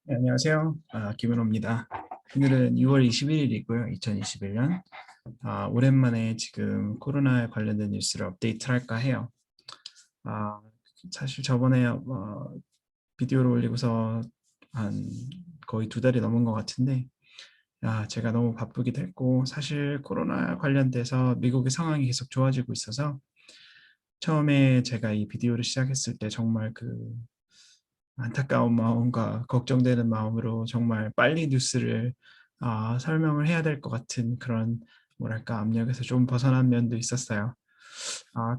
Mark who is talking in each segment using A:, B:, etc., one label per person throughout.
A: 네, 안녕하세요. 김은호입니다. 오늘은 6월 21일이고요. 2021년. 오랜만에 지금 코로나에 관련된 뉴스를 업데이트를 할까 해요. 아, 사실 저번에 비디오를 올리고서 한 거의 2달이 넘은 것 같은데 제가 너무 바쁘기도 했고 사실 코로나 관련돼서 미국의 상황이 계속 좋아지고 있어서 처음에 제가 이 비디오를 시작했을 때 정말 안타까운 마음과 걱정되는 마음으로 정말 빨리 뉴스를 설명을 해야 될 것 같은 그런 뭐랄까 압력에서 좀 벗어난 면도 있었어요.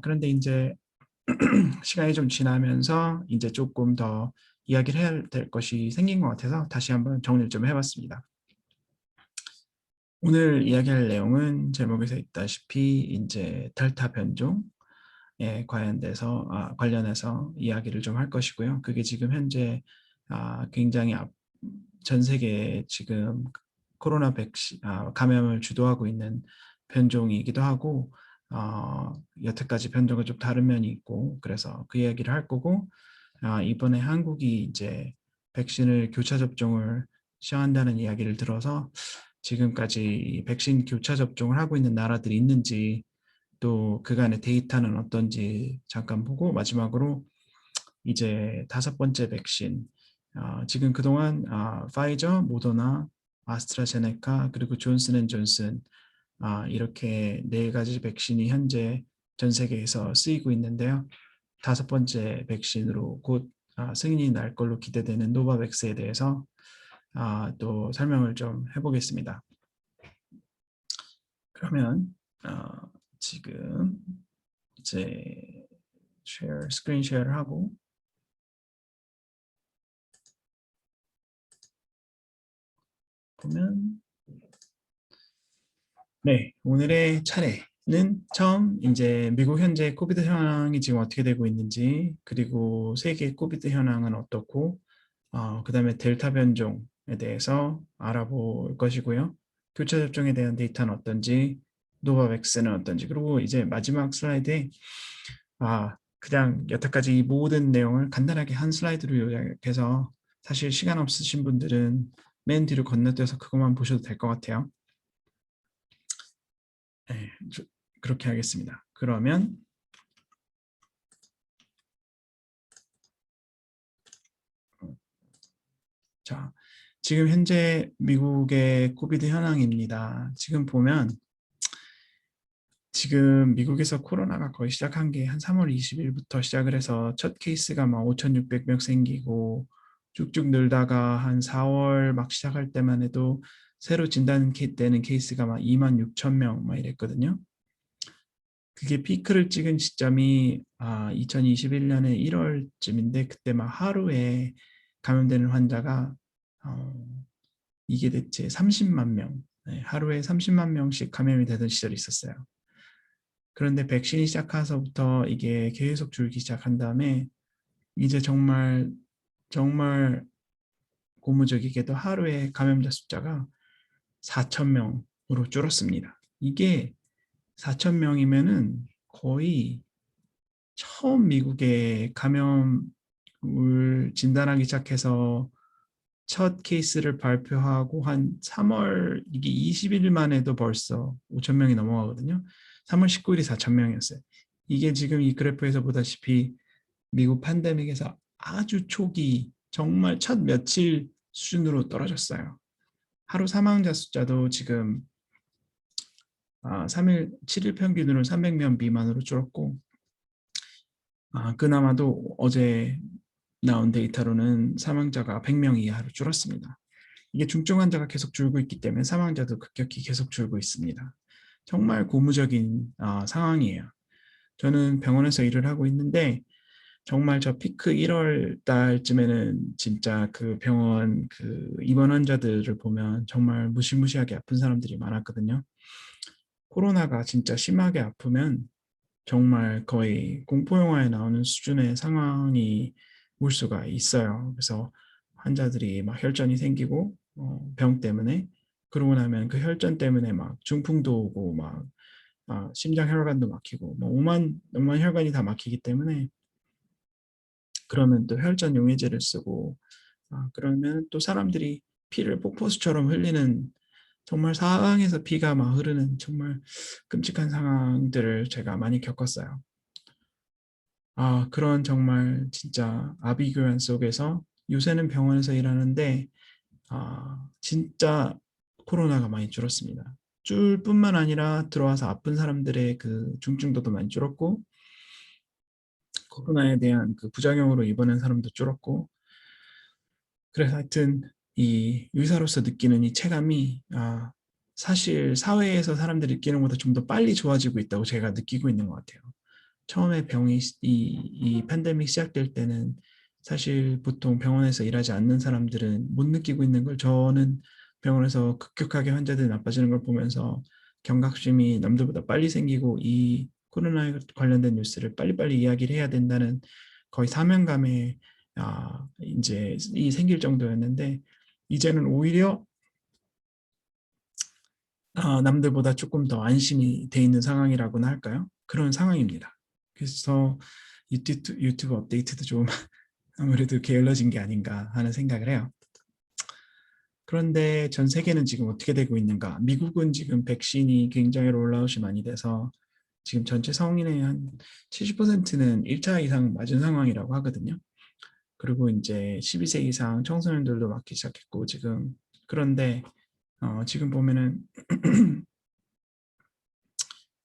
A: 그런데 이제 시간이 좀 지나면서 이제 조금 더 이야기를 해야 될 것이 생긴 것 같아서 다시 한번 정리를 좀 해봤습니다. 오늘 이야기할 내용은 제목에서 있다시피 이제 델타 변종 관련해서 이야기를 좀 할 것이고요. 그게 지금 현재 굉장히 전 세계에 지금 코로나 감염을 주도하고 있는 변종이기도 하고 여태까지 변종과 좀 다른 면이 있고 그래서 그 이야기를 할 거고 이번에 한국이 이제 백신을 교차 접종을 시행한다는 이야기를 들어서 지금까지 백신 교차 접종을 하고 있는 나라들이 있는지 또 그간의 데이터는 어떤지 잠깐 보고 마지막으로 이제 5번째 백신 지금 그동안 파이저, 모더나, 아스트라제네카 그리고 존슨앤존슨 이렇게 4가지 백신이 현재 전 세계에서 쓰이고 있는데요. 5번째 백신으로 곧 승인이 날 걸로 기대되는 노바백스에 대해서 또 설명을 좀 해보겠습니다. 그러면 지금 이제 스크린 쉐어를 하고 보면 네, 오늘의 차례는 처음 이제 미국 현재 코비드 현황이 지금 어떻게 되고 있는지 그리고 세계 코비드 현황은 어떻고 그다음에 델타 변종에 대해서 알아볼 것이고요. 교차 접종에 대한 데이터는 어떤지 노바백스는 어떤지 그리고 이제 마지막 슬라이드에 그냥 여태까지 이 모든 내용을 간단하게 한 슬라이드로 요약해서 사실 시간 없으신 분들은 맨 뒤로 건너뛰어서 그것만 보셔도 될 것 같아요. 네, 그렇게 하겠습니다. 그러면 자, 지금 현재 미국의 코비드 현황입니다. 지금 보면 지금 미국에서 코로나가 거의 시작한 게 한 3월 20일부터 시작을 해서 첫 케이스가 막 5,600명 생기고 쭉쭉 늘다가 한 4월 막 시작할 때만 해도 새로 진단되는 케이스가 막 26,000명 막 이랬거든요. 그게 피크를 찍은 시점이 2021년의 1월쯤인데 그때 막 하루에 감염되는 환자가 이게 대체 30만 명, 하루에 30만 명씩 감염이 되던 시절이 있었어요. 그런데 백신이 시작해서부터 이게 계속 줄기 시작한 다음에 이제 정말 고무적이게도 하루에 감염자 숫자가 4,000명으로 줄었습니다. 이게 4,000명이면은 거의 처음 미국에 감염을 진단하기 시작해서 첫 케이스를 발표하고 한 3월 이게 20일만 해도 벌써 5,000명이 넘어가거든요. 3월 19일이 4,000명이었어요. 이게 지금 이 그래프에서 보다시피 미국 팬데믹에서 아주 초기 정말 첫 며칠 수준으로 떨어졌어요. 하루 사망자 숫자도 지금 3일 7일 평균으로 300명 미만으로 줄었고 그나마도 어제 나온 데이터로는 사망자가 100명 이하로 줄었습니다. 이게 중증 환자가 계속 줄고 있기 때문에 사망자도 급격히 계속 줄고 있습니다. 정말 고무적인 상황이에요. 저는 병원에서 일을 하고 있는데 정말 저 피크 1월 달쯤에는 진짜 그 병원 그 입원 환자들을 보면 정말 무시무시하게 아픈 사람들이 많았거든요. 코로나가 진짜 심하게 아프면 정말 거의 공포영화에 나오는 수준의 상황이 올 수가 있어요. 그래서 환자들이 막 혈전이 생기고 병 때문에 그러고 나면 그 혈전 때문에 막 중풍도 오고 막 심장 혈관도 막히고 뭐 오만 혈관이 다 막히기 때문에 그러면 또 혈전 용해제를 쓰고 그러면 또 사람들이 피를 폭포수처럼 흘리는 정말 사방에서 피가 막 흐르는 정말 끔찍한 상황들을 제가 많이 겪었어요. 그런 정말 진짜 아비규환 속에서 요새는 병원에서 일하는데 진짜 코로나가 많이 줄었습니다. 줄 뿐만 아니라 들어와서 아픈 사람들의 그 중증도도 많이 줄었고 코로나에 대한 그 부작용으로 입원한 사람도 줄었고 그래서 하여튼 이 의사로서 느끼는 이 체감이 사실 사회에서 사람들이 느끼는 것보다 좀 더 빨리 좋아지고 있다고 제가 느끼고 있는 것 같아요. 처음에 병이 이 팬데믹 시작될 때는 사실 보통 병원에서 일하지 않는 사람들은 못 느끼고 있는 걸 저는 병원에서 급격하게 환자들이 나빠지는 걸 보면서 경각심이 남들보다 빨리 생기고 이 코로나에 관련된 뉴스를 빨리빨리 이야기를 해야 된다는 거의 사명감에 이제 이 생길 정도였는데 이제는 오히려 남들보다 조금 더 안심이 돼 있는 상황이라고나 할까요? 그런 상황입니다. 그래서 유튜브 업데이트도 좀 아무래도 게을러진 게 아닌가 하는 생각을 해요. 그런데 전 세계는 지금 어떻게 되고 있는가? 미국은 지금 백신이 굉장히 롤아웃이 많이 돼서 지금 전체 성인의 한 70%는 1차 이상 맞은 상황이라고 하거든요. 그리고 이제 12세 이상 청소년들도 맞기 시작했고 지금 그런데 지금 보면은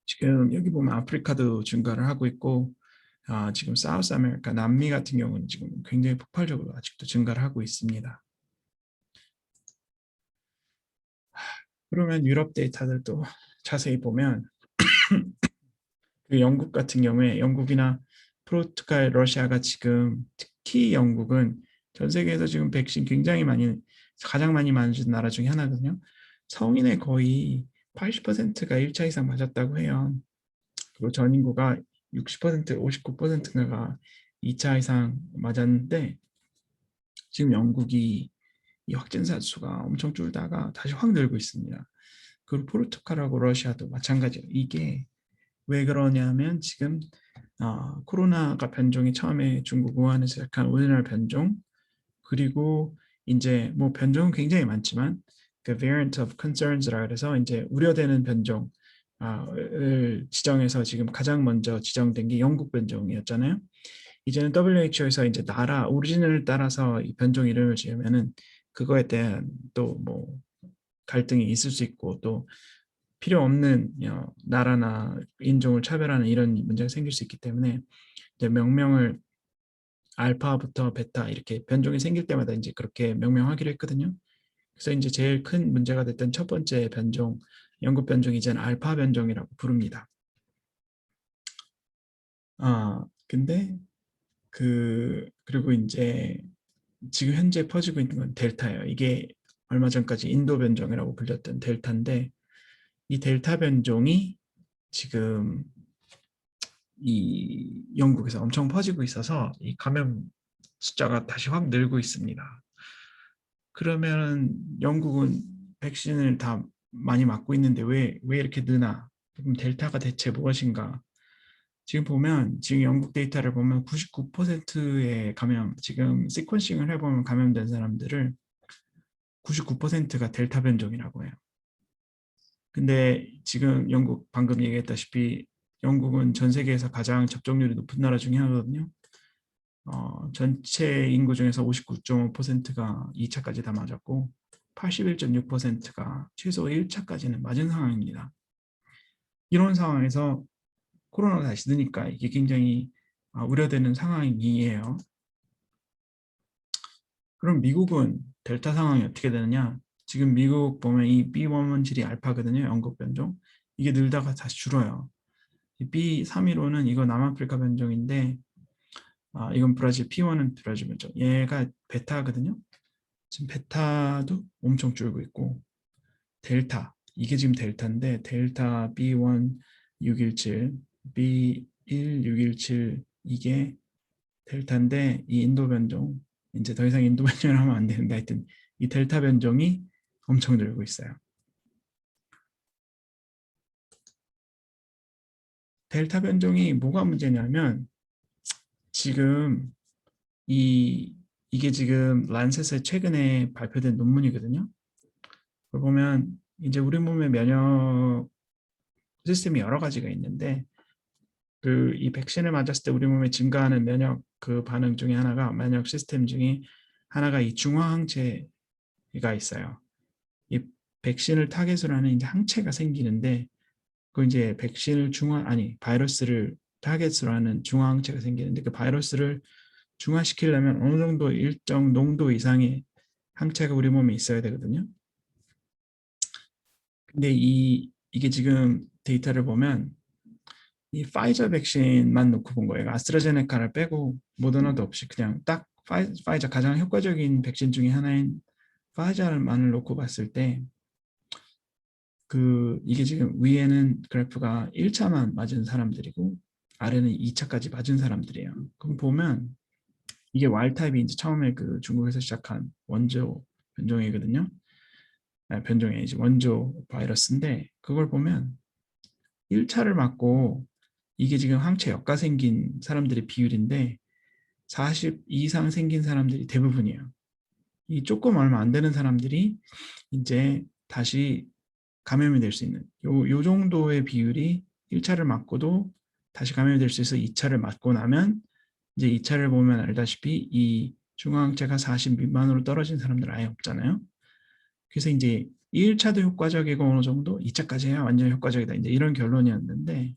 A: 지금 여기 보면 아프리카도 증가를 하고 있고 지금 사우스 아메리카, 남미 같은 경우는 지금 굉장히 폭발적으로 아직도 증가를 하고 있습니다. 그러면 유럽 데이터들도 자세히 보면 그 영국 같은 경우에 영국이나 포르투갈, 러시아가 지금 특히 영국은 전 세계에서 지금 백신 굉장히 가장 많이 맞은 나라 중에 하나거든요. 성인의 거의 80%가 1차 이상 맞았다고 해요. 그리고 전 인구가 60%, 59%가 2차 이상 맞았는데 지금 영국이 이 확진자 수가 엄청 줄다가 다시 확 늘고 있습니다. 그리고 포르투갈하고 러시아도 마찬가지예요. 이게 왜 그러냐면 지금 코로나가 변종이 처음에 중국 우한에서 시작한 오리지널 변종 그리고 이제 뭐 변종은 굉장히 많지만 그 variant of concerns라 그래서 이제 우려되는 변종을 지정해서 지금 가장 먼저 지정된 게 영국 변종이었잖아요. 이제는 WHO에서 이제 나라 오리지널을 따라서 이 변종 이름을 지으면은 그거에 대한 또 뭐 갈등이 있을 수 있고 또 필요 없는 나라나 인종을 차별하는 이런 문제가 생길 수 있기 때문에 이제 명명을 알파부터 베타 이렇게 변종이 생길 때마다 이제 그렇게 명명하기로 했거든요. 그래서 이제 제일 큰 문제가 됐던 첫 번째 변종, 영국 변종이 이제는 알파 변종이라고 부릅니다. 근데 그리고 이제 지금 현재 퍼지고 있는 건 델타예요. 이게 얼마 전까지 인도 변종이라고 불렸던 델타인데 이 델타 변종이 지금 이 영국에서 엄청 퍼지고 있어서 이 감염 숫자가 다시 확 늘고 있습니다. 그러면 영국은 백신을 다 많이 맞고 있는데 왜 이렇게 느나? 그럼 델타가 대체 무엇인가? 지금 보면 지금 영국 데이터를 보면 99%의 감염, 지금 시퀀싱을 해보면 감염된 사람들을 99%가 델타 변종이라고 해요. 근데 지금 영국 방금 얘기했다시피 영국은 전 세계에서 가장 접종률이 높은 나라 중에 하나거든요. 전체 인구 중에서 59.5%가 2차까지 다 맞았고 81.6%가 최소 1차까지는 맞은 상황입니다. 이런 상황에서 코로나가 다시 느니까 이게 굉장히 우려되는 상황이에요. 그럼 미국은 델타 상황이 어떻게 되느냐? 지금 미국 보면 이 B117이 알파거든요. 영국 변종. 이게 늘다가 다시 줄어요. B315는 이거 남아프리카 변종인데 이건 브라질 P1은 브라질 변종. 얘가 베타거든요. 지금 베타도 엄청 줄고 있고 델타 이게 지금 델타인데 델타 B1 617, B1 617 이게 델타인데 이 인도 변종 이제 더 이상 인도 변종을 하면 안 되는데 하여튼 이 델타 변종이 엄청 늘고 있어요. 델타 변종이 뭐가 문제냐면 지금 이 이게 지금 란셋에 최근에 발표된 논문이거든요. 그걸 보면 이제 우리 몸의 면역 시스템이 여러 가지가 있는데 이 백신을 맞았을 때 우리 몸에 증가하는 면역 그 반응 중에 하나가 면역 시스템 중에 하나가 이 중화항체가 있어요. 이 백신을 타겟으로 하는 이제 항체가 생기는데 그 이제 백신을 바이러스를 타겟으로 하는 중화항체가 생기는데 그 바이러스를 중화시키려면 어느 정도 일정 농도 이상의 항체가 우리 몸에 있어야 되거든요. 근데 이게 지금 데이터를 보면 이 파이저 백신만 놓고 본 거예요. 아스트라제네카를 빼고 모더나도 없이 그냥 딱 파이저 가장 효과적인 백신 중에 하나인 파이저만을 놓고 봤을 때 이게 지금 위에는 그래프가 1차만 맞은 사람들이고 아래는 2차까지 맞은 사람들이에요. 그럼 보면 이게 Y타입이 이제 처음에 중국에서 시작한 원조 변종이거든요. 변종의 이제 원조 바이러스인데 그걸 보면 1차를 맞고 이게 지금 항체 역가 생긴 사람들의 비율인데 40 이상 생긴 사람들이 대부분이에요. 이 조금 얼마 안 되는 사람들이 이제 다시 감염이 될 수 있는 요 정도의 비율이 1차를 맞고도 다시 감염이 될 수 있어 2차를 맞고 나면 이제 2차를 보면 알다시피 이 중화항체가 40 미만으로 떨어진 사람들 아예 없잖아요. 그래서 이제 1차도 효과적이고 어느 정도 2차까지 해야 완전 효과적이다. 이제 이런 결론이었는데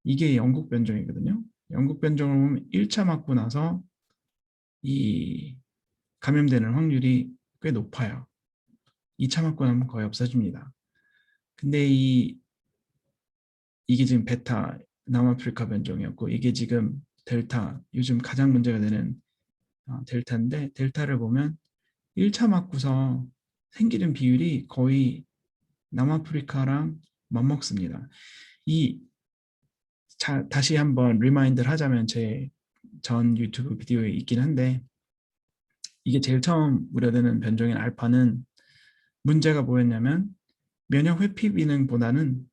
A: 이게 영국 변종이거든요. 영국 변종을 보면 1차 맞고 나서 이 감염되는 확률이 꽤 높아요. 2차 맞고 나면 거의 없어집니다. 근데 이게 지금 베타 남아프리카 변종이었고 이게 지금 델타 요즘 가장 문제가 되는 델타인데 델타를 보면 1차 맞고서 생기는 비율이 거의 남아프리카랑 맞먹습니다. 다시 한번 리마인드를 하자면 제 전 유튜브 비디오에 있긴 한데 이게 제일 처음 우려되는 변종인 알파는 문제가 뭐였냐면 면역 회피 기능보다는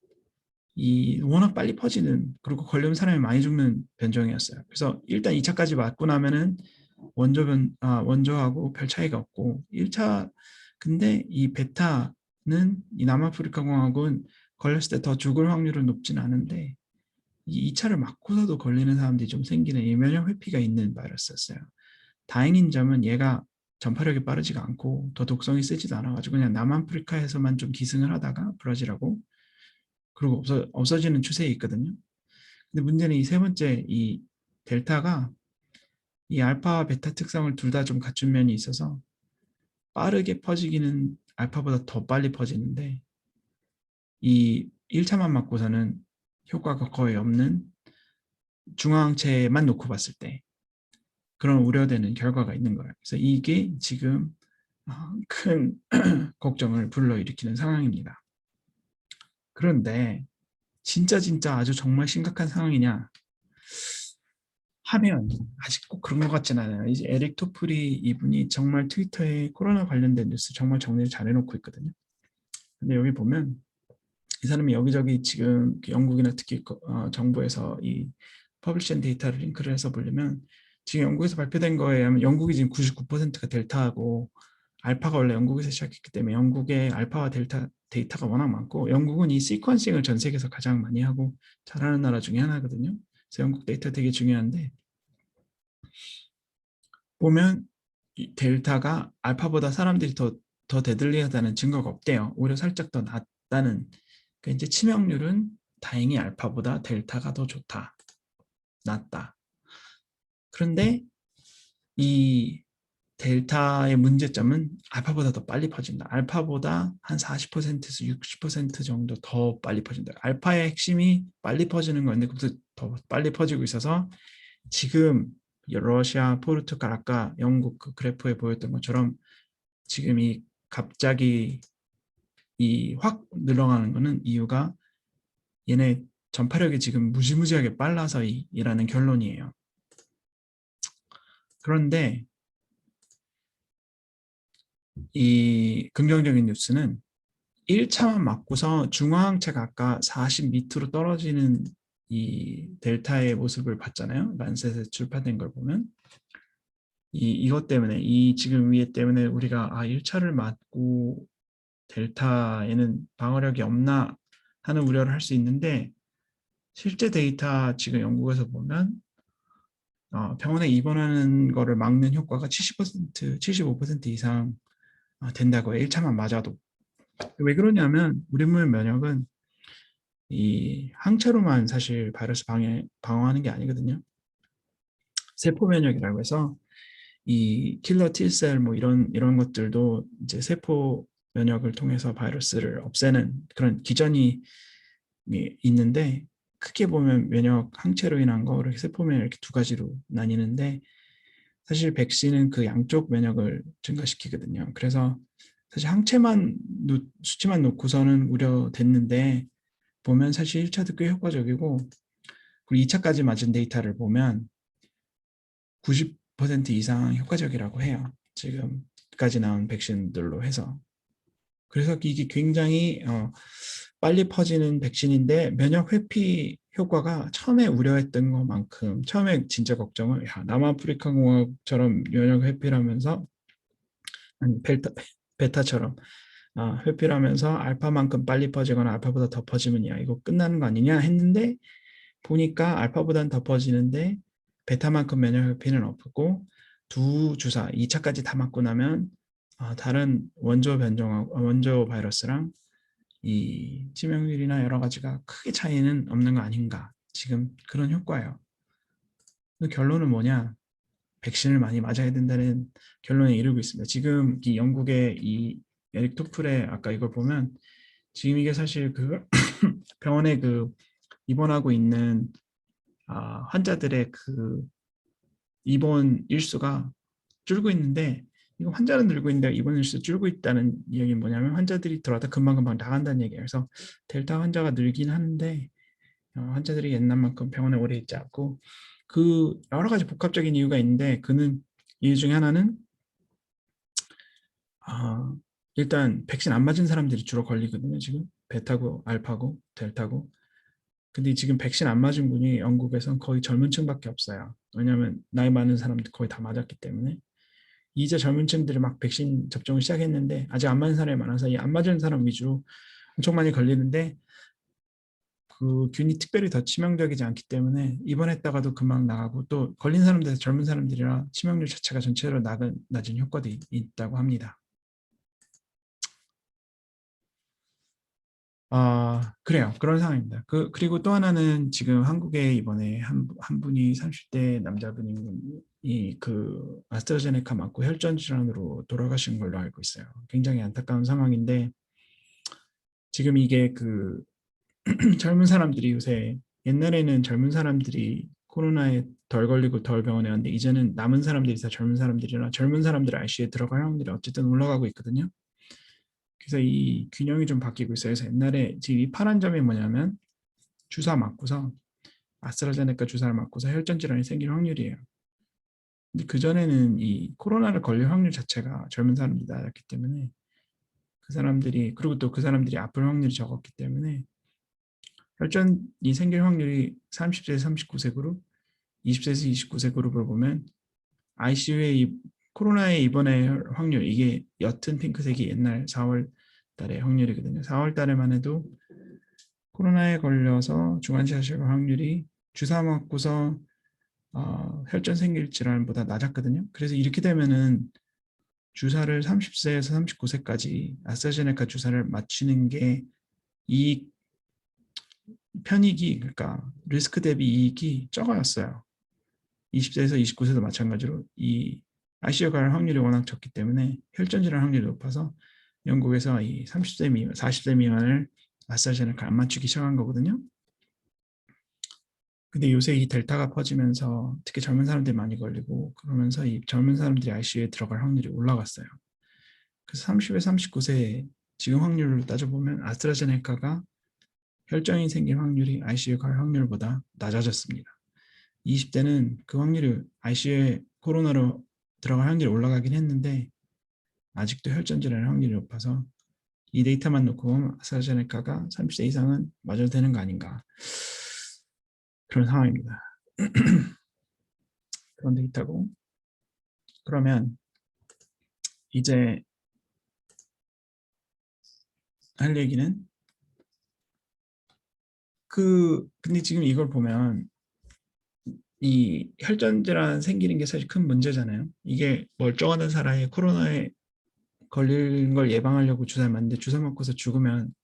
A: 워낙 빨리 퍼지는 그리고 걸리면 사람이 많이 죽는 변종이었어요. 그래서 일단 2차까지 맞고 나면은 원조하고 별 차이가 없고 1차 근데 이 베타는 이 남아프리카 공화국은 걸렸을 때 더 죽을 확률은 높진 않은데 이 2차를 맞고서도 걸리는 사람들이 좀 생기는 이 면역 회피가 있는 바이러스였어요. 다행인 점은 얘가 전파력이 빠르지가 않고 더 독성이 세지도 않아가지고 그냥 남아프리카에서만 좀 기승을 하다가 브라질하고 그리고 없어지는 추세에 있거든요. 근데 문제는 이 세 번째 이 델타가 이 알파와 베타 특성을 둘 다 좀 갖춘 면이 있어서 빠르게 퍼지기는 알파보다 더 빨리 퍼지는데 이 1차만 맞고서는 효과가 거의 없는 중화항체만 놓고 봤을 때 그런 우려되는 결과가 있는 거예요. 그래서 이게 지금 큰 걱정을 불러일으키는 상황입니다. 그런데 진짜 아주 정말 심각한 상황이냐 하면 아직 꼭 그런 것 같진 않아요. 이제 에릭 토프리 이분이 정말 트위터에 코로나 관련된 뉴스 정말 정리를 잘 해놓고 있거든요. 근데 여기 보면 이 사람이 여기저기 지금 영국이나 특히 정부에서 이 퍼블리션 데이터를 링크를 해서 보려면 지금 영국에서 발표된 거에 의하면 영국이 지금 99%가 델타하고 알파가 원래 영국에서 시작했기 때문에 영국의 알파와 델타 데이터가 워낙 많고 영국은 이 시퀀싱을 전 세계에서 가장 많이 하고 잘하는 나라 중에 하나거든요. 그래서 영국 데이터 되게 중요한데 보면 이 델타가 알파보다 사람들이 더 데들리하다는 증거가 없대요. 오히려 살짝 더 낫다는 그러니까 이제 치명률은 다행히 알파보다 델타가 더 좋다. 낫다. 그런데 이 델타의 문제점은 알파보다 더 빨리 퍼진다. 알파보다 한 40%에서 60% 정도 더 빨리 퍼진다. 알파의 핵심이 빨리 퍼지는 건데 그것도 더 빨리 퍼지고 있어서 지금 러시아, 포르투갈, 아까 영국 그 그래프에 보였던 것처럼 지금 갑자기 확 늘어나는 거는 이유가 얘네 전파력이 지금 무지무지하게 빨라서 이라는 결론이에요. 그런데 이 긍정적인 뉴스는 1차만 맞고서 중화항체가 아까 40 밑으로 떨어지는 이 델타의 모습을 봤잖아요. 란셋에 출판된 걸 보면 이것 때문에 이 지금 위에 때문에 우리가 1차를 맞고 델타에는 방어력이 없나 하는 우려를 할 수 있는데 실제 데이터 지금 영국에서 보면 병원에 입원하는 거를 막는 효과가 70%, 75% 이상 된다고요. 1차만 맞아도. 왜 그러냐면 우리 몸의 면역은 이 항체로만 사실 바이러스 방어하는 게 아니거든요. 세포 면역이라고 해서 이 킬러 T셀 뭐 이런 것들도 이제 세포 면역을 통해서 바이러스를 없애는 그런 기전이 있는데 크게 보면 면역 항체로 인한 거 이렇게 세포 면역 이렇게 두 가지로 나뉘는데 사실 백신은 그 양쪽 면역을 증가시키거든요. 그래서 사실 항체만 수치만 놓고서는 우려됐는데 보면 사실 1차도 꽤 효과적이고 그리고 2차까지 맞은 데이터를 보면 90% 이상 효과적이라고 해요. 지금까지 나온 백신들로 해서. 그래서 이게 굉장히 빨리 퍼지는 백신인데 면역 회피 효과가 처음에 우려했던 것만큼 처음에 진짜 걱정을 남아프리카 공화국처럼 면역 회피라면서 아니 베타처럼 회피라면서 알파만큼 빨리 퍼지거나 알파보다 더 퍼지면 이거 끝나는 거 아니냐 했는데 보니까 알파보다는 더 퍼지는데 베타만큼 면역 회피는 없고 두 주사 2차까지 다 맞고 나면 다른 원조 바이러스랑 이 치명률이나 여러 가지가 크게 차이는 없는 거 아닌가 지금 그런 효과예요. 결론은 뭐냐? 백신을 많이 맞아야 된다는 결론에 이르고 있습니다. 지금 이 영국의 이 에릭 토플의 아까 이걸 보면 지금 이게 사실 그 병원에 그 입원하고 있는 환자들의 그 입원 일수가 줄고 있는데 이거 환자는 늘고 있는데 입원 일수 줄고 있다는 이야기는 뭐냐면 환자들이 들어왔다 금방금방 나간다는 얘기예요. 그래서 델타 환자가 늘긴 하는데 환자들이 옛날만큼 병원에 오래 있지 않고 그 여러 가지 복합적인 이유가 있는데 그는 이유 중에 하나는 일단 백신 안 맞은 사람들이 주로 걸리거든요. 지금 베타고 알파고 델타고 근데 지금 백신 안 맞은 분이 영국에선 거의 젊은 층밖에 없어요. 왜냐하면 나이 많은 사람들 거의 다 맞았기 때문에 이제 젊은 층들이 막 백신 접종을 시작했는데 아직 안 맞은 사람이 많아서 이 안 맞은 사람 위주로 엄청 많이 걸리는데 그 균이 특별히 더 치명적이지 않기 때문에 입원했다가도 금방 나가고 또 걸린 사람들에서 젊은 사람들이라 치명률 자체가 전체로 낮은 효과도 있다고 합니다. 그래요. 그런 상황입니다. 그리고 또 하나는 지금 한국에 이번에 한 분이 30대 남자분이 그 아스트라제네카 맞고 혈전 질환으로 돌아가신 걸로 알고 있어요. 굉장히 안타까운 상황인데 지금 이게 그 젊은 사람들이 요새 옛날에는 젊은 사람들이 코로나에 덜 걸리고 덜 병원에 왔는데 이제는 남은 사람들이 다 젊은 사람들이라 젊은 사람들 ICU에 들어갈 확률이 어쨌든 올라가고 있거든요. 그래서 이 균형이 좀 바뀌고 있어요. 그래서 옛날에 지금 이 파란 점이 뭐냐면 주사 맞고서 아스트라제네카 주사를 맞고서 혈전 질환이 생길 확률이에요. 근데 그전에는 이 코로나를 걸릴 확률 자체가 젊은 사람들이 낮았기 때문에 그 사람들이 그리고 또 그 사람들이 아플 확률이 적었기 때문에 혈전이 생길 확률이 30세에서 39세 그룹, 20세에서 29세 그룹을 보면 ICU에 코로나에 입원할 확률 이게 옅은 핑크색이 옛날 4월 달의 확률이거든요. 4월 달에만 해도 코로나에 걸려서 중환자실 확률이 주사 맞고서 혈전 생길 질환보다 낮았거든요. 그래서 이렇게 되면은 주사를 30세에서 39세까지 아스트라제네카 주사를 맞추는 게 이익 편익이 그러니까 리스크 대비 이익이 적어였어요. 20세에서 29세도 마찬가지로 이 ICU 갈 확률이 워낙 적기 때문에 혈전 질환 확률이 높아서 영국에서 이 30세 미만, 40세 미만을 아스트라제네카 안 맞추기 시작한 거거든요. 근데 요새 이 델타가 퍼지면서 특히 젊은 사람들이 많이 걸리고 그러면서 이 젊은 사람들이 ICU에 들어갈 확률이 올라갔어요. 그래서 30에 39세 지금 확률로 따져보면 아스트라제네카가 혈전이 생길 확률이 ICU 갈 확률보다 낮아졌습니다. 20대는 그 확률이 ICU에 코로나로 들어갈 확률이 올라가긴 했는데 아직도 혈전 질환 확률이 높아서 이 데이터만 놓고 보면 아스트라제네카가 30세 이상은 맞아도 되는 거 아닌가 그런 상황입니다. 그런 데이터고 그러면 이제 할 얘기는 근데 지금 이걸 보면 이 혈전 질환 생기는 게 사실 큰 문제잖아요. 이게 멀쩡한 사람이 코로나에 걸리는 걸 예방하려고 주사를 맞는데 주사 맞고서 죽으면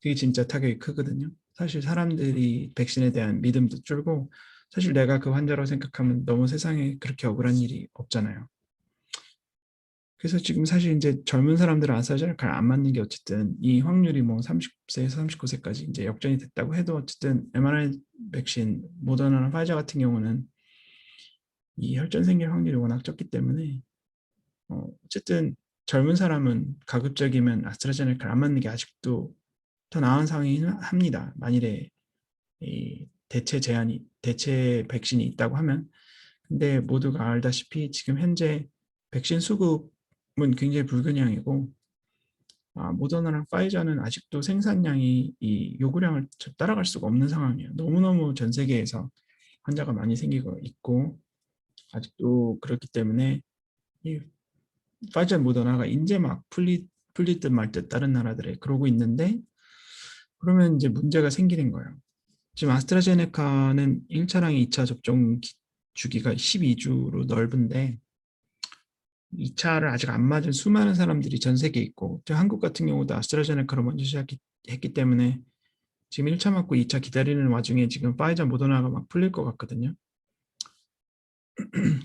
A: 그게 진짜 타격이 크거든요. 사실 사람들이 백신에 대한 믿음도 줄고 사실 내가 그 환자라고 생각하면 너무 세상에 그렇게 억울한 일이 없잖아요. 그래서 지금 사실 이제 젊은 사람들은 아스트라제네카를 안 맞는 게 어쨌든 이 확률이 뭐 30세에서 39세까지 이제 역전이 됐다고 해도 어쨌든 mRNA 백신 모더나나 파이자 같은 경우는 이 혈전 생길 확률이 워낙 적기 때문에 어쨌든 젊은 사람은 가급적이면 아스트라제네카를 안 맞는 게 아직도 더 나은 상황이긴 합니다. 만일에 이 대체 백신이 있다고 하면. 근데 모두가 알다시피 지금 현재 백신 수급은 굉장히 불균형이고 모더나랑 파이자는 아직도 생산량이 이 요구량을 따라갈 수가 없는 상황이에요. 너무너무 전 세계에서 환자가 많이 생기고 있고 아직도 그렇기 때문에 이 파이자 모더나가 이제 막 풀릴 듯 말 듯 다른 나라들에 그러고 있는데 그러면 이제 문제가 생기는 거예요. 지금 아스트라제네카는 1차랑 2차 접종 주기가 12주로 넓은데 2차를 아직 안 맞은 수많은 사람들이 전 세계에 있고 한국 같은 경우도 아스트라제네카로 먼저 시작했기 때문에 지금 1차 맞고 2차 기다리는 와중에 지금 파이자 모더나가 막 풀릴 것 같거든요.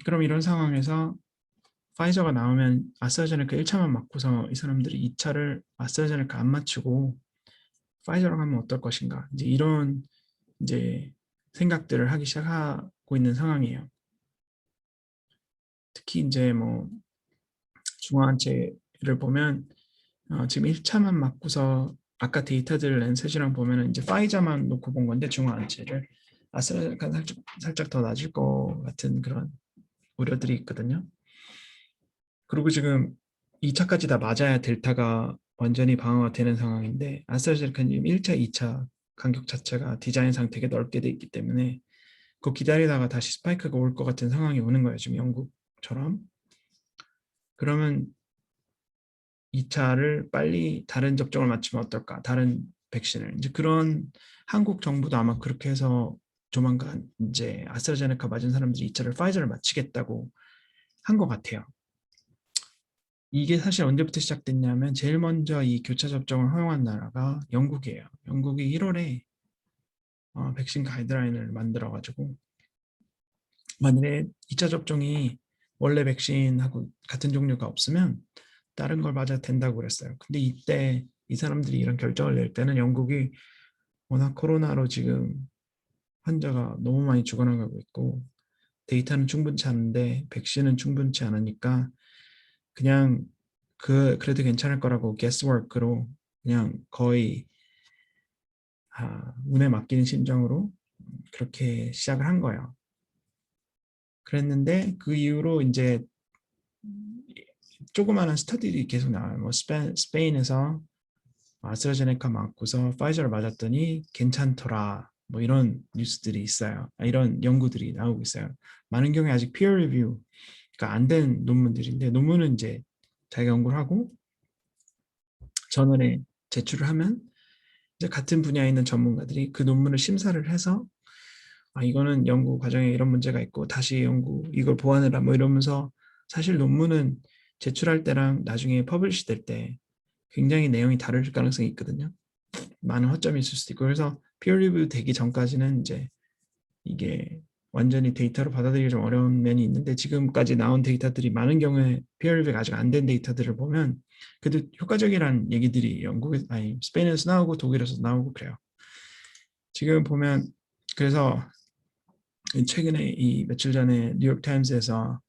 A: 그럼 이런 상황에서 파이저가 나오면 아스트라제네카 1차만 맞고서 이 사람들이 2차를 아스트라제네카 안 맞추고 파이저랑 하면 어떨 것인가 이제 이런 이제 생각들을 하기 시작하고 있는 상황이에요. 특히 이제 뭐 중화한체를 보면 지금 1차만 맞고서 아까 데이터들 랜셋이랑 보면은 이제 파이자만 놓고 본 건데 중화한체를 아스트라제네카 살짝 더 낮을 것 같은 그런 우려들이 있거든요. 그리고 지금 2차까지 다 맞아야 델타가 완전히 방어가 되는 상황인데 아스트라제네카는 1차, 2차 간격 자체가 디자인상 되게 넓게 돼 있기 때문에 그 기다리다가 다시 스파이크가 올 것 같은 상황이 오는 거예요. 지금 영국처럼. 그러면 2차를 빨리 다른 접종을 맞추면 어떨까? 다른 백신을. 이제 그런 한국 정부도 아마 그렇게 해서 조만간 이제 아스트라제네카 맞은 사람들이 2차를 파이저를 맞추겠다고 한 것 같아요. 이게 사실 언제부터 시작됐냐면 제일 먼저 이 교차 접종을 허용한 나라가 영국이에요. 영국이 1월에 백신 가이드라인을 만들어가지고 만일에 2차 접종이 원래 백신하고 같은 종류가 없으면 다른 걸 맞아도 된다고 그랬어요. 근데 이때 이 사람들이 이런 결정을 낼 때는 영국이 워낙 코로나로 지금 환자가 너무 많이 죽어나가고 있고 데이터는 충분치 않은데 백신은 충분치 않으니까 그냥 그래도 괜찮을 거라고 guesswork로 그냥 거의 운에 맡기는 심정으로 그렇게 시작을 한 거예요. 그랬는데 그 이후로 이제 조그마한 스터디들이 계속 나와요. 뭐 스페인에서 아스트라제네카 맞고서 파이저를 맞았더니 괜찮더라. 뭐 이런 뉴스들이 있어요. 이런 연구들이 나오고 있어요. 많은 경우에 아직 peer review가 안 된 논문들인데 논문은 이제 자기가 연구를 하고 저널에 제출을 하면 이제 같은 분야에 있는 전문가들이 그 논문을 심사를 해서 이거는 연구 과정에 이런 문제가 있고 다시 이걸 보완해라 뭐 이러면서 사실 논문은 제출할 때랑 나중에 퍼블리시 될 때 굉장히 내용이 다를 가능성이 있거든요. 많은 허점이 있을 수도 있고 그래서 피어 리뷰 되기 전까지는 이제 이게 완전히 데이터로 받아들이기 좀 어려운 면이 있는데 지금까지 나온 데이터들이 많은 경우에 피어 리뷰가 아직 안 된 데이터들을 보면 그래도 효과적이라는 얘기들이 스페인에서 나오고 독일에서 나오고 그래요. 지금 보면 그래서 최근에 이 며칠 전에 뉴욕 타임스에서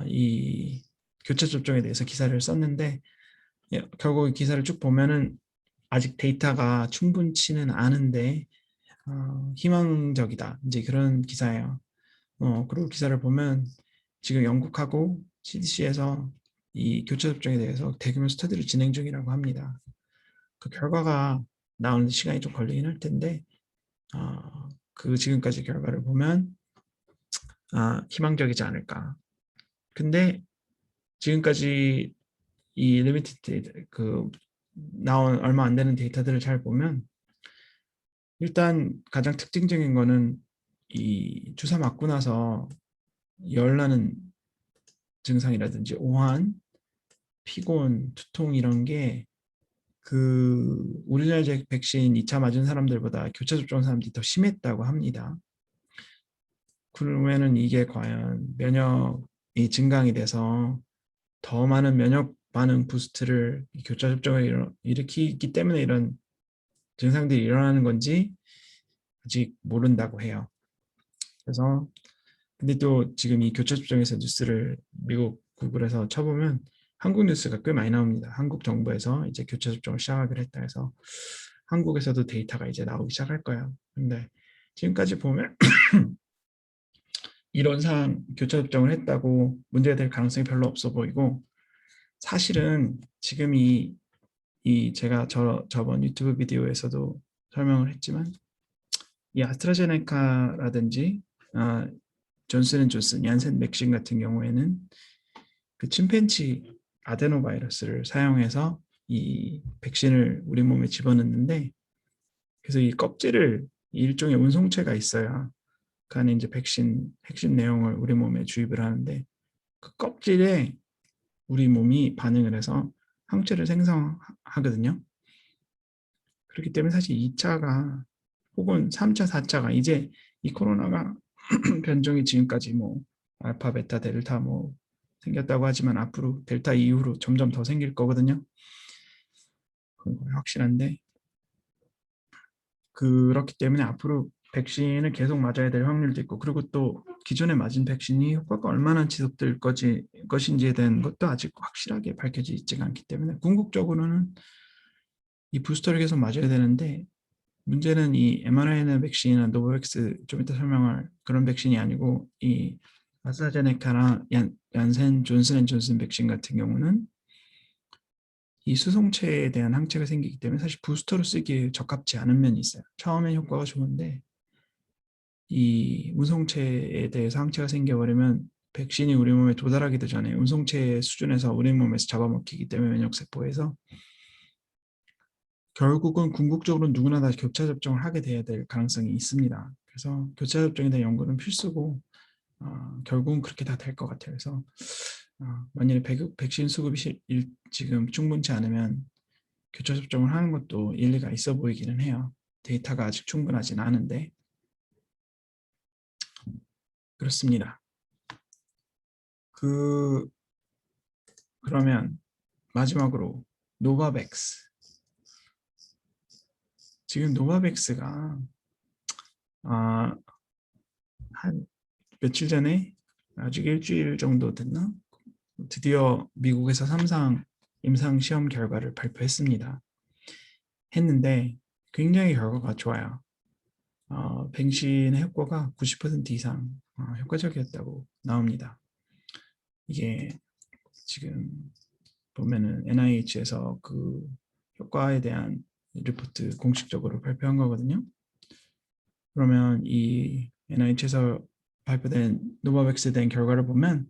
A: 이 교차 접종에 대해서 기사를 썼는데 결국 이 기사를 쭉 보면은 아직 데이터가 충분치는 않은데 희망적이다. 이제 그런 기사예요. 그리고 기사를 보면 지금 영국하고 CDC에서 이 교차 접종에 대해서 대규모 스터디를 진행 중이라고 합니다. 그 결과가 나오는 시간이 좀 걸리긴 할 텐데 그 지금까지 결과를 보면 희망적이지 않을까. 근데 지금까지 이 리미티드 나온 얼마 안 되는 데이터들을 잘 보면 일단 가장 특징적인 거는 이 주사 맞고 나서 열나는 증상이라든지 오한, 피곤, 두통 이런 게 오리지널 백신 2차 맞은 사람들보다 교차 접종한 사람들이 더 심했다고 합니다. 그러면은 이게 과연 면역이 증강이 돼서 더 많은 면역 반응 부스트를 교차 접종을 일으키기 때문에 이런 증상들이 일어나는 건지 아직 모른다고 해요. 그래서 근데 또 지금 이 교차 접종에서 뉴스를 미국 구글에서 쳐보면 한국 뉴스가 꽤 많이 나옵니다. 한국 정부에서 이제 교차 접종을 시작하기로 했다 해서 한국에서도 데이터가 이제 나오기 시작할 거예요. 근데 지금까지 보면 이론상 교차 접종을 했다고 문제가 될 가능성이 별로 없어 보이고 사실은 지금 제가 저번 유튜브 비디오에서도 설명을 했지만 이 아스트라제네카라든지 존슨앤존슨, 얀센 백신 같은 경우에는 그 침팬지 아데노바이러스를 사용해서 이 백신을 우리 몸에 집어넣는데 그래서 이 껍질을 일종의 운송체가 있어요. 그 안에 이제 백신 핵심 내용을 우리 몸에 주입을 하는데 그 껍질에 우리 몸이 반응을 해서 항체를 생성하거든요. 그렇기 때문에 사실 2차가 혹은 3차, 4차가 이제 이 코로나가 변종이 지금까지 뭐 알파, 베타, 델타 뭐 생겼다고 하지만 앞으로 델타 이후로 점점 더 생길 거거든요. 그건 확실한데 그렇기 때문에 앞으로 백신을 계속 맞아야 될 확률도 있고 그리고 또 기존에 맞은 백신이 효과가 얼마나 지속될 것인지에 대한 것도 아직 확실하게 밝혀지지가 않기 때문에 궁극적으로는 이 부스터를 계속 맞아야 되는데 문제는 이 mRNA 백신이나 노바백스 좀 이따 설명할 그런 백신이 아니고 이 아스트라제네카나 얀센 존슨앤존슨 백신 같은 경우는 이 수송체에 대한 항체가 생기기 때문에 사실 부스터로 쓰기에 적합지 않은 면이 있어요. 처음엔 효과가 좋은데 이 운송체에 대해서 항체가 생겨버리면 백신이 우리 몸에 도달하기도 전에 운송체 수준에서 우리 몸에서 잡아먹히기 때문에 면역세포에서 결국은 궁극적으로 누구나 다 교차 접종을 하게 돼야 될 가능성이 있습니다. 그래서 교차 접종에 대한 연구는 필수고 결국은 그렇게 다 될 것 같아요. 그래서 만약에 백신 수급이 지금 충분치 않으면 교차 접종을 하는 것도 일리가 있어 보이기는 해요. 데이터가 아직 충분하진 않은데 그렇습니다. 그러면 마지막으로 노바백스. 지금 노바백스가 한 며칠 전에 아직 일주일 정도 됐나? 드디어 미국에서 3상 임상 시험 결과를 발표했습니다. 했는데 굉장히 결과가 좋아요. 백신의 효과가 90% 이상 효과적이었다고 나옵니다. 이게 지금 보면은 NIH에서 그 효과에 대한 리포트 공식적으로 발표한 거거든요. 그러면 이 NIH에서 발표된 노바백스에 대한 결과를 보면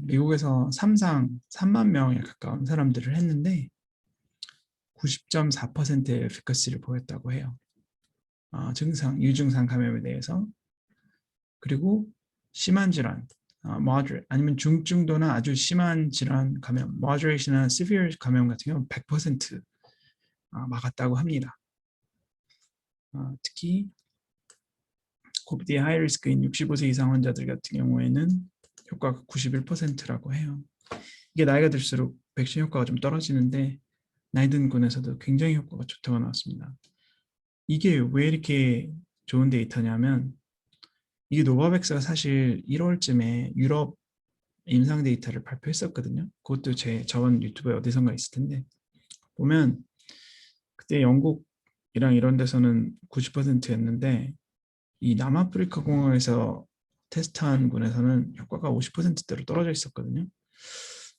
A: 미국에서 3만 명에 가까운 사람들을 했는데 90.4%의 에피커시를 보였다고 해요. 유증상 감염에 대해서. 그리고 심한 질환, moderate 아니면 중증도나 아주 심한 질환 감염, moderate나 severe 감염 같은 경우는 100% 막았다고 합니다. 특히 코비드의 하이 리스크인 65세 이상 환자들 같은 경우에는 효과가 91%라고 해요. 이게 나이가 들수록 백신 효과가 좀 떨어지는데 나이 든 군에서도 굉장히 효과가 좋다고 나왔습니다. 이게 왜 이렇게 좋은 데이터냐면 이게 노바백스가 사실 1월쯤에 유럽 임상 데이터를 발표했었거든요. 그것도 제 저번 유튜브에 어디선가 있을 텐데 보면 그때 영국이랑 이런 데서는 90%였는데 이 남아프리카 공항에서 테스트한 군에서는 효과가 50%대로 떨어져 있었거든요.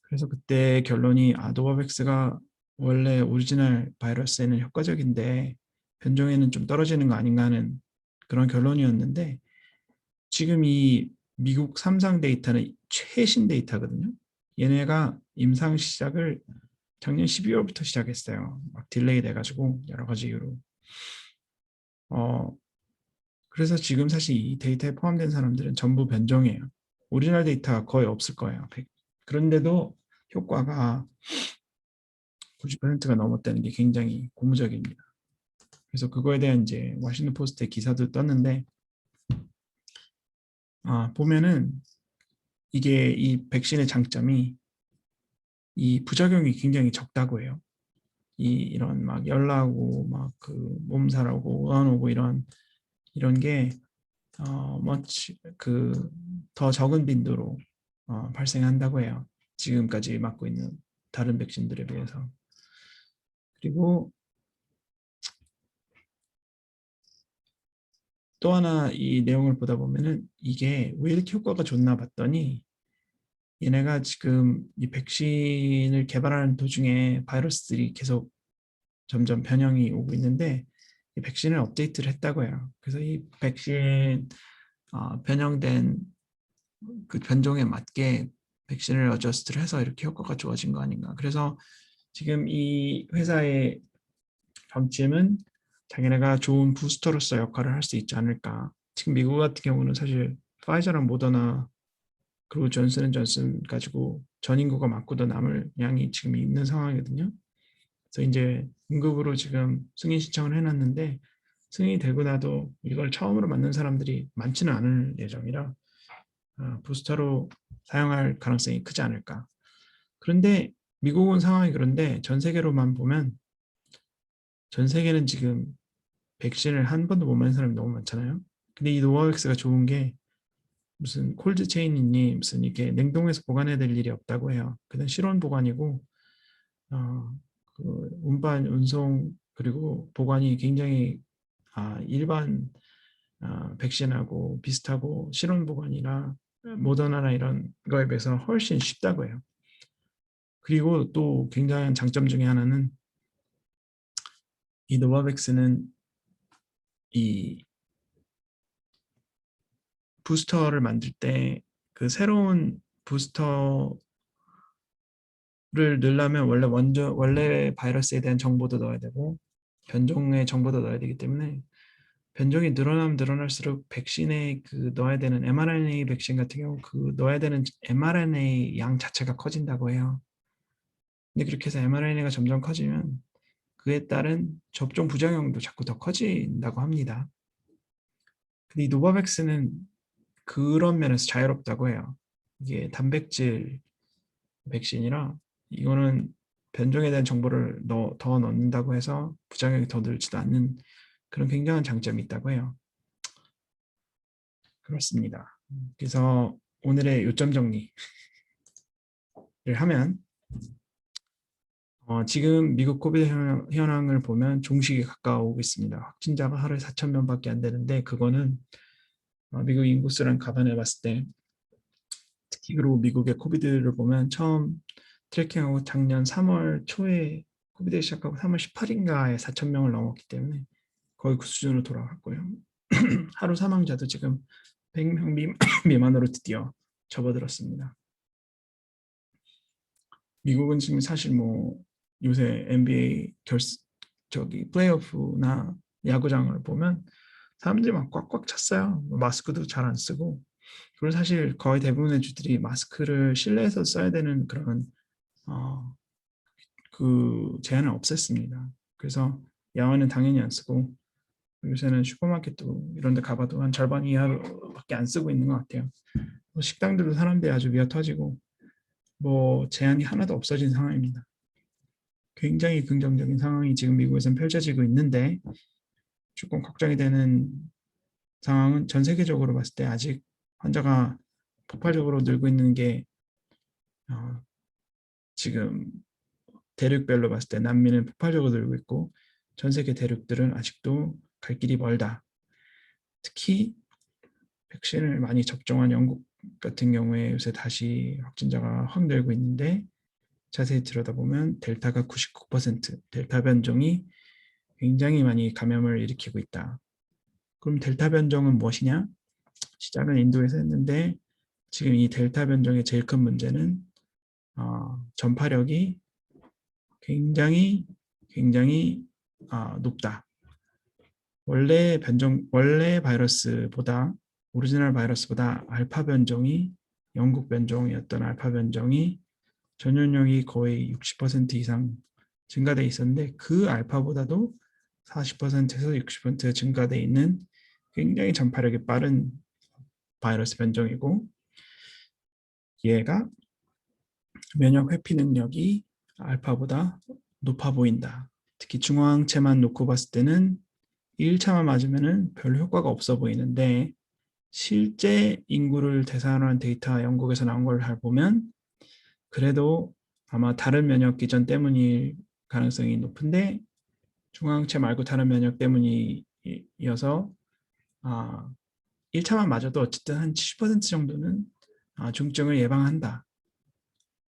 A: 그래서 그때 결론이 노바백스가 원래 오리지널 바이러스에는 효과적인데 변종에는 좀 떨어지는 거 아닌가 하는 그런 결론이었는데 지금 이 미국 3상 데이터는 최신 데이터거든요. 얘네가 임상 시작을 작년 12월부터 시작했어요. 막 딜레이 돼가지고 여러 가지 이유로. 그래서 지금 사실 이 데이터에 포함된 사람들은 전부 변종이에요. 오리지널 데이터가 거의 없을 거예요. 그런데도 효과가 90%가 넘었다는 게 굉장히 고무적입니다. 그래서 그거에 대한 이제 워싱턴 포스트의 기사도 떴는데 보면은 이게 이 백신의 장점이 이 부작용이 굉장히 적다고 해요. 이런 막 열나고 막 그 몸살하고 의원오고 이런 게 그더 적은 빈도로 발생한다고 해요. 지금까지 맞고 있는 다른 백신들에 비해서. 그리고 또 하나 이 내용을 보다 보면은 이게 왜 이렇게 효과가 좋나 봤더니 얘네가 지금 이 백신을 개발하는 도중에 바이러스들이 계속 점점 변형이 오고 있는데 이 백신을 업데이트를 했다고 해요. 그래서 이 백신 변형된 그 변종에 맞게 백신을 어저스트를 해서 이렇게 효과가 좋아진 거 아닌가. 그래서 지금 이 회사의 방침은 자기네가 좋은 부스터로서 역할을 할 수 있지 않을까. 지금 미국 같은 경우는 사실 파이저랑 모더나 그리고 존슨앤존슨 가지고 전 인구가 맞고도 남을 양이 지금 있는 상황이거든요. 그래서 이제 응급으로 지금 승인 신청을 해놨는데 승인이 되고 나도 이걸 처음으로 맞는 사람들이 많지는 않을 예정이라 부스터로 사용할 가능성이 크지 않을까. 그런데 미국은 상황이 그런데 전 세계로만 보면 전 세계는 지금 백신을 한 번도 못 맞은 사람이 너무 많잖아요. 근데 이 노바백스가 좋은 게 무슨 콜드 체인이니 무슨 이렇게 냉동해서 보관해야 될 일이 없다고 해요. 그냥 실온 보관이고 어, 그 운반, 운송 그리고 보관이 굉장히 일반 백신하고 비슷하고 실온 보관이나 모더나나 이런 거에 비해서 훨씬 쉽다고 해요. 그리고 또 굉장한 장점 중에 하나는 이 노바백스는 이 부스터를 만들 때 그 새로운 부스터를 넣으려면 원래 바이러스에 대한 정보도 넣어야 되고 변종의 정보도 넣어야 되기 때문에 변종이 늘어나면 늘어날수록 백신에 그 넣어야 되는 mRNA 백신 같은 경우 그 넣어야 되는 mRNA 양 자체가 커진다고 해요. 근데 그렇게 해서 mRNA가 점점 커지면 그에 따른 접종 부작용도 자꾸 더 커진다고 합니다. 근데 이 노바백스는 그런 면에서 자유롭다고 해요. 이게 단백질 백신이라 이거는 변종에 대한 정보를 더 넣는다고 해서 부작용이 더 늘지도 않는 그런 굉장한 장점이 있다고 해요. 그렇습니다. 그래서 오늘의 요점 정리를 하면 지금 미국 코비드 현황을 보면 종식에 가까워오고 있습니다. 확진자가 하루에 4천 명밖에 안 되는데 그거는 미국 인구수랑 감안해 봤을 때 특히 그리고 미국의 코비드를 보면 처음 트래킹하고 작년 3월 초에 코비드 시작하고 3월 18일인가에 4천 명을 넘었기 때문에 거의 그 수준으로 돌아갔고요. 하루 사망자도 지금 100명 미만으로 드디어 접어들었습니다. 미국은 지금 사실 뭐 요새 NBA 플레이오프나 야구장을 보면 사람들이 막 꽉꽉 찼어요. 마스크도 잘 안 쓰고. 그리고 사실 거의 대부분의 주들이 마스크를 실내에서 써야 되는 그런 어, 그 제한을 없앴습니다. 그래서 야외는 당연히 안 쓰고 요새는 슈퍼마켓도 이런 데 가봐도 한 절반 이하밖에 안 쓰고 있는 것 같아요. 뭐 식당들도 사람들이 아주 미어 터지고 뭐 제한이 하나도 없어진 상황입니다. 굉장히 긍정적인 상황이 지금 미국에서는 펼쳐지고 있는데 조금 걱정이 되는 상황은 전 세계적으로 봤을 때 아직 환자가 폭발적으로 늘고 있는 게 지금 대륙별로 봤을 때 남미는 폭발적으로 늘고 있고 전 세계 대륙들은 아직도 갈 길이 멀다. 특히 백신을 많이 접종한 영국 같은 경우에 요새 다시 확진자가 확 늘고 있는데 자세히 들여다보면 델타가 99%, 델타 변종이 굉장히 많이 감염을 일으키고 있다. 그럼 델타 변종은 무엇이냐? 시작은 인도에서 했는데 지금 이 델타 변종의 제일 큰 문제는 전파력이 굉장히 높다. 원래 바이러스보다 오리지널 바이러스보다 알파 변종이 영국 변종이었던 알파 변종이 전염력이 거의 60% 이상 증가돼 있었는데 그 알파보다도 40%에서 60% 증가돼 있는 굉장히 전파력이 빠른 바이러스 변종이고 얘가 면역 회피 능력이 알파보다 높아 보인다. 특히 중화항체만 놓고 봤을 때는 1차만 맞으면 별 효과가 없어 보이는데 실제 인구를 대상으로 한 데이터 영국에서 나온 걸 보면 그래도 아마 다른 면역 기전 때문일 가능성이 높은데 중화항체 말고 다른 면역 때문이어서 1차만 맞아도 어쨌든 한 70% 정도는 중증을 예방한다.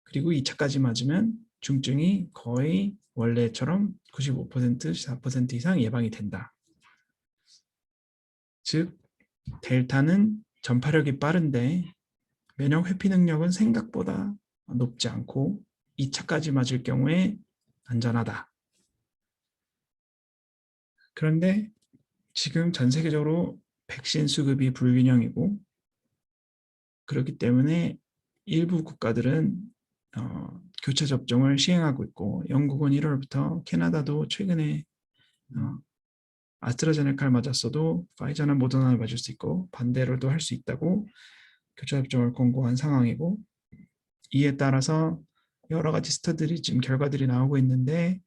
A: 그리고 2차까지 맞으면 중증이 거의 원래처럼 95%, 4% 이상 예방이 된다. 즉 델타는 전파력이 빠른데 면역 회피 능력은 생각보다 높지 않고 2차까지 맞을 경우에 안전하다. 그런데 지금 전 세계적으로 백신 수급이 불균형이고 그렇기 때문에 일부 국가들은 교차 접종을 시행하고 있고 영국은 1월부터 캐나다도 최근에 아스트라제네카를 맞았어도 파이저나 모더나를 맞을 수 있고 반대로도 할 수 있다고 교차 접종을 권고한 상황이고 이에 따라서 여러 가지 스터디들이 지금 결과들이 나오고 있는데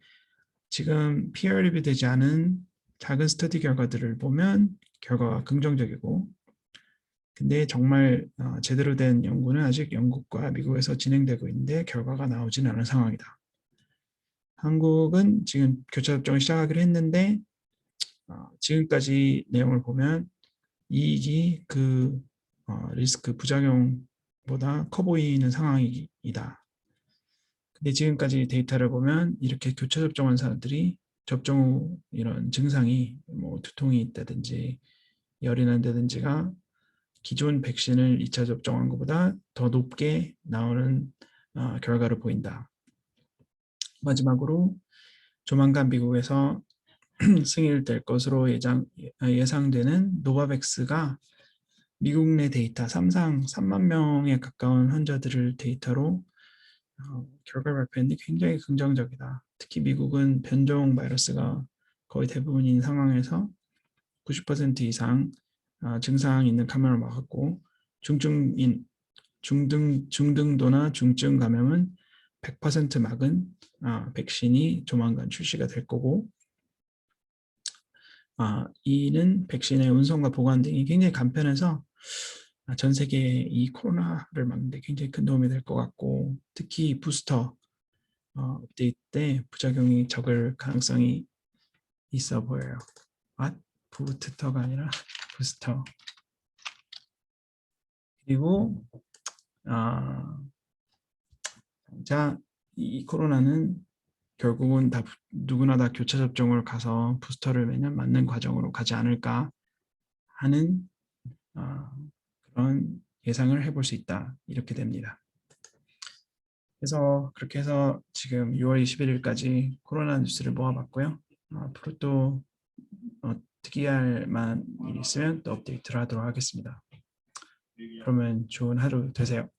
A: 지금 peer review 되지 않은 작은 스터디 결과들을 보면 결과가 긍정적이고 근데 정말 제대로 된 연구는 아직 영국과 미국에서 진행되고 있는데 결과가 나오지는 않은 상황이다. 한국은 지금 교차 접종을 시작하기로 했는데 지금까지 내용을 보면 이익이 그 리스크 부작용보다 커 보이는 상황이다. 근데 지금까지 데이터를 보면 이렇게 교차 접종한 사람들이 접종 후 이런 증상이 뭐 두통이 있다든지 열이 난다든지가 기존 백신을 2차 접종한 것보다 더 높게 나오는 결과를 보인다. 마지막으로 조만간 미국에서 승인될 것으로 예상되는 노바백스가 미국 내 데이터 3만 명에 가까운 환자들을 데이터로 결과 발표했는데 굉장히 긍정적이다. 특히 미국은 변종 바이러스가 거의 대부분인 상황에서 90% 이상 증상 있는 감염을 막았고 중등도나 중증 감염은 100% 막은 백신이 조만간 출시가 될 거고 이는 백신의 운송과 보관 등이 굉장히 간편해서 전 세계에 이 코로나를 막는 데 굉장히 큰 도움이 될 것 같고 특히 부스터 업데이트 때 부작용이 적을 가능성이 있어 보여요. 부스터가 아니라 부스터. 그리고 이 코로나는 결국은 누구나 다 교차 접종을 가서 부스터를 매년 맞는 과정으로 가지 않을까 하는 그런 예상을 해볼 수 있다. 이렇게 됩니다. 그래서 그렇게 해서 지금 6월 21일까지 코로나 뉴스를 모아봤고요. 앞으로 또 특이할 만한 일이 있으면 또 업데이트를 하도록 하겠습니다. 그러면 좋은 하루 되세요.